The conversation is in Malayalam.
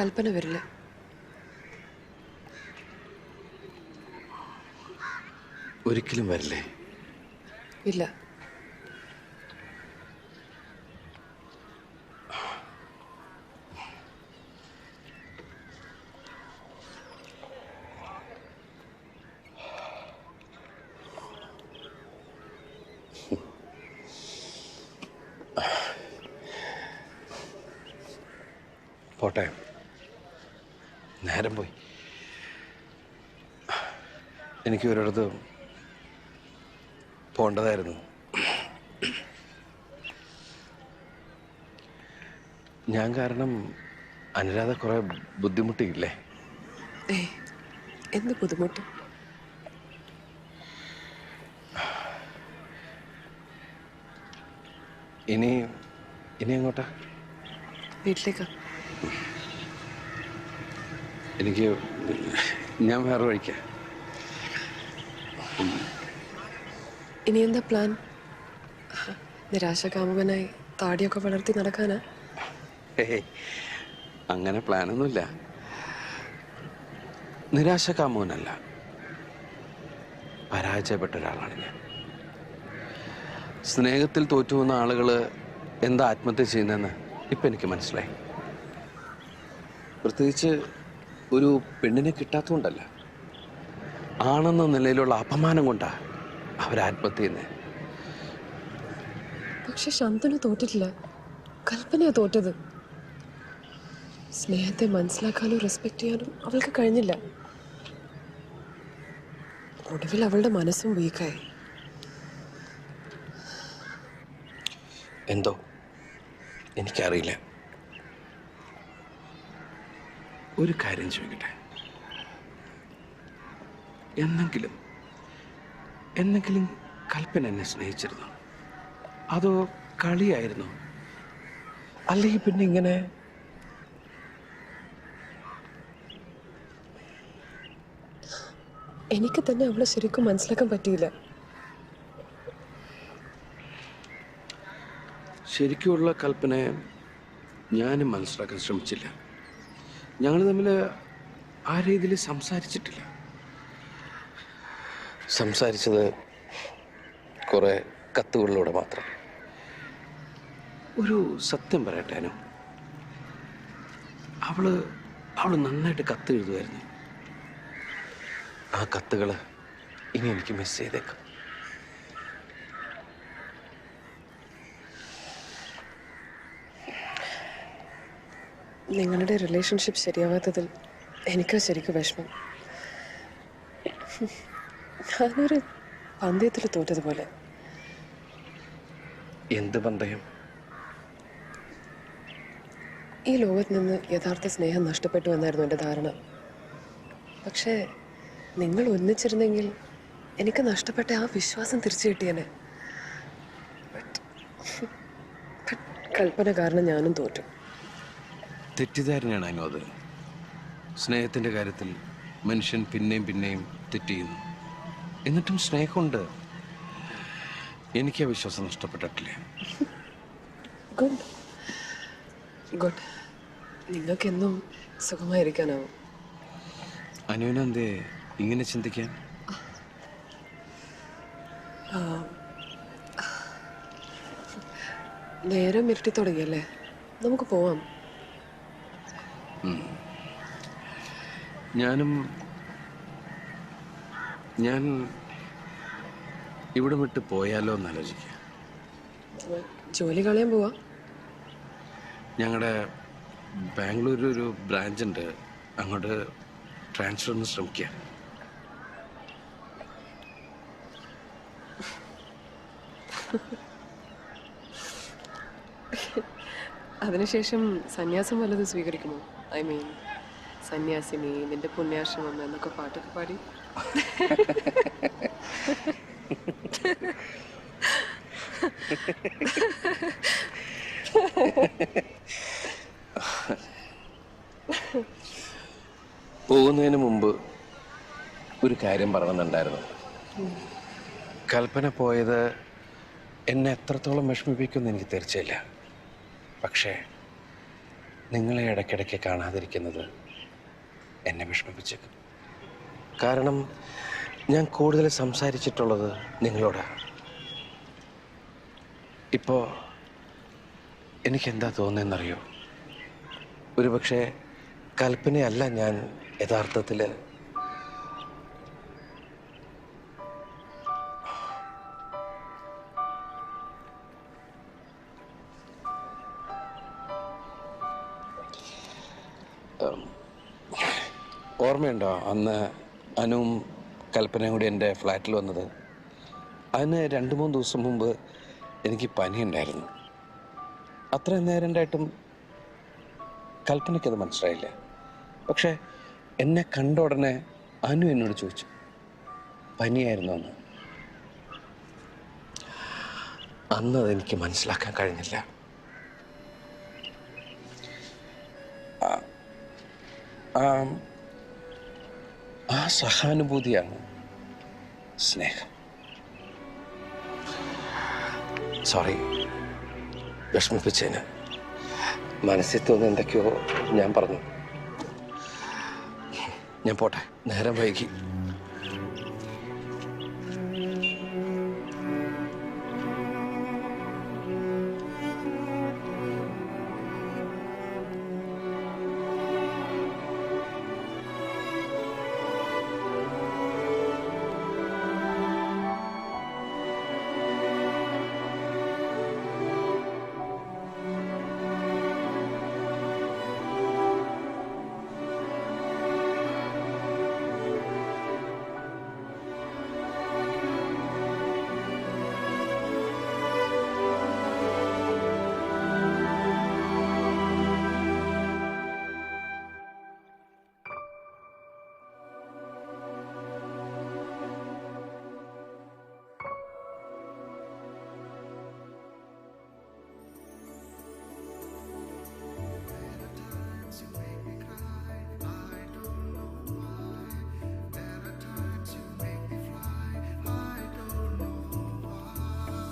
കൽപ്പന വരില്ല. ഒരിക്കലും വരില്ലേ? ഇല്ല. പോട്ടെ, നേരം പോയി. എനിക്ക് ഒരിടത്ത് പോണ്ടതായിരുന്നു. ഞാൻ കാരണം അനുരാധ കുറെ ബുദ്ധിമുട്ടിയില്ലേ? എന്ത് ബുദ്ധിമുട്ട്? ഇനി എങ്ങോട്ടാ? വീട്ടിലേക്കാ. ഞാൻ വേറെ വഴിക്കാം. ഇനി എന്താ പ്ലാൻ? നിരാശകാമുകനായി താടിയൊക്കെ വളർത്തി നടക്കാനാ? അങ്ങനെ പ്ലാനൊന്നുമില്ല. നിരാശകാമുകനല്ല, പരാജയപ്പെട്ട ഒരാളാണ് ഞാൻ. സ്നേഹത്തിൽ തോറ്റുപോകുന്ന ആളുകൾ എന്താ ആത്മഹത്യ ചെയ്യുന്നതെന്ന് ഇപ്പം എനിക്ക് മനസ്സിലായി. പ്രത്യേകിച്ച് ഒരു പെണ്ണിനെ കിട്ടാത്തതുകൊണ്ടല്ല, ആണെന്ന നിലയിലുള്ള അപമാനം കൊണ്ടാണ് അവർ ആത്മഹത്യ ചെയ്യുന്നത്. പക്ഷെ ശാന്തനു തോറ്റിട്ടില്ല, കൽപ്പനയാ തോറ്റത്. സ്നേഹത്തെ മനസ്സിലാക്കാനും റെസ്പെക്ട് ചെയ്യാനും അവൾക്ക് കഴിഞ്ഞില്ല. ഒടുവിൽ അവളുടെ മനസ്സും വീക്കായി. എന്തോ എനിക്കറിയില്ല. ഒരു കാര്യം ചോദിക്കട്ടെ, എന്നെങ്കിലും കൽപ്പന എന്നെ സ്നേഹിച്ചിരുന്നു? അതോ കളിയായിരുന്നു? അല്ലെങ്കിൽ പിന്നെ ഇങ്ങനെ? എനിക്ക് തന്നെ അവളെ ശരിക്കും മനസ്സിലാക്കാൻ പറ്റിയില്ല. ശരിക്കുമുള്ള കൽപ്പനയെ ഞാനും മനസ്സിലാക്കാൻ ശ്രമിച്ചില്ല. ഞങ്ങൾ തമ്മിൽ ആ രീതിയിൽ സംസാരിച്ചിട്ടില്ല. സംസാരിച്ചത് കുറെ കത്തുകളിലൂടെ മാത്രം. ഒരു സത്യം പറയട്ടേനും, അവള് നന്നായിട്ട് കത്ത് എഴുതുമായിരുന്നു. ആ കത്തുകൾ ഇനി എനിക്ക് മിസ് ചെയ്തേക്കാം. നിങ്ങളുടെ റിലേഷൻഷിപ്പ് ശരിയാവാത്തതിൽ എനിക്കാ ശരിക്കും വിഷമം. ഞാനൊരു പന്തയത്തിൽ തോറ്റതുപോലെ. എന്ത് പന്തയം? ഈ ലോകത്ത് നിന്ന് യഥാർത്ഥ സ്നേഹം നഷ്ടപ്പെട്ടു എന്നായിരുന്നു എൻ്റെ ധാരണ. പക്ഷേ നിങ്ങൾ ഒന്നിച്ചിരുന്നെങ്കിൽ എനിക്ക് നഷ്ടപ്പെട്ട ആ വിശ്വാസം തിരിച്ചു കിട്ടിയേനെ. കൽപ്പന കാരണം ഞാനും തോറ്റു. തെറ്റിദ്ധാരണയാണ് അതിനത്. സ്നേഹത്തിൻ്റെ കാര്യത്തിൽ മനുഷ്യൻ പിന്നെയും തെറ്റ് ചെയ്യുന്നു. എന്നിട്ടും സ്നേഹമുണ്ട്. എനിക്ക് ആ വിശ്വാസം നഷ്ടപ്പെട്ടിട്ടില്ല. Good good. നിങ്ങൾക്കെന്നും സുഖമായിരിക്കാനാവും. അനുവിനെന്തേ ഇങ്ങനെ ചിന്തിക്കാൻ? നേരം ഇരുട്ടി തുടങ്ങിയല്ലേ, നമുക്ക് പോവാം. ഞാൻ ഇവിടെ വിട്ട് പോയാലോ എന്നാലോചിക്കുക. ജോലി കളയാൻ പോവാ? ഞങ്ങളുടെ ബാംഗ്ലൂരിൽ ഒരു ബ്രാഞ്ച് ഉണ്ട്, അങ്ങോട്ട് ട്രാൻസ്ഫറിന് ശ്രമിക്കുക. അതിനുശേഷം സന്യാസം വല്ലതും സ്വീകരിക്കുമോ? ഐ മീൻ സന്യാസിനി, നിന്റെ പുണ്യാശ്രമം എന്നൊക്കെ പാട്ടൊക്കെ പാടി. പോകുന്നതിന് മുമ്പ് ഒരു കാര്യം പറയണമെന്നുണ്ടായിരുന്നു. കൽപ്പന പോയത് എന്നെ എത്രത്തോളം വിഷമിപ്പിക്കുമെന്ന് എനിക്ക് തീർച്ചയില്ല. പക്ഷേ നിങ്ങളെ ഇടയ്ക്കിടയ്ക്ക് കാണാതിരിക്കുന്നത് എന്നെ വിഷമിപ്പിച്ചേക്കും. കാരണം ഞാൻ കൂടുതൽ സംസാരിച്ചിട്ടുള്ളത് നിങ്ങളോടാണ്. ഇപ്പോൾ എനിക്കെന്താ തോന്നുന്നതെന്നറിയോ? ഒരുപക്ഷെ കൽപ്പനയല്ല ഞാൻ യഥാർത്ഥത്തിൽ ഓർമ്മയുണ്ടോ അന്ന് അനുവും കൽപ്പനയും കൂടി എൻ്റെ ഫ്ലാറ്റിൽ വന്നത്? അതിന് 2-3 ദിവസം മുമ്പ് എനിക്ക് പനിയുണ്ടായിരുന്നു. അത്രയും നേരം ഉണ്ടായിട്ടും കൽപ്പനയ്ക്കത് മനസ്സിലായില്ല. പക്ഷെ എന്നെ കണ്ട ഉടനെ അനു എന്നോട് ചോദിച്ചു പനിയായിരുന്നു എന്ന്. അതെനിക്ക് മനസ്സിലാക്കാൻ കഴിഞ്ഞില്ല. ആ സഹാനുഭൂതിയാണ് സ്നേഹം. സോറി വിഷമിപ്പിച്ചതിന്. മനസ്സിൽ തോന്നുന്ന എന്തൊക്കെയോ ഞാൻ പറഞ്ഞു. ഞാൻ പോട്ടെ, നേരം വൈകി.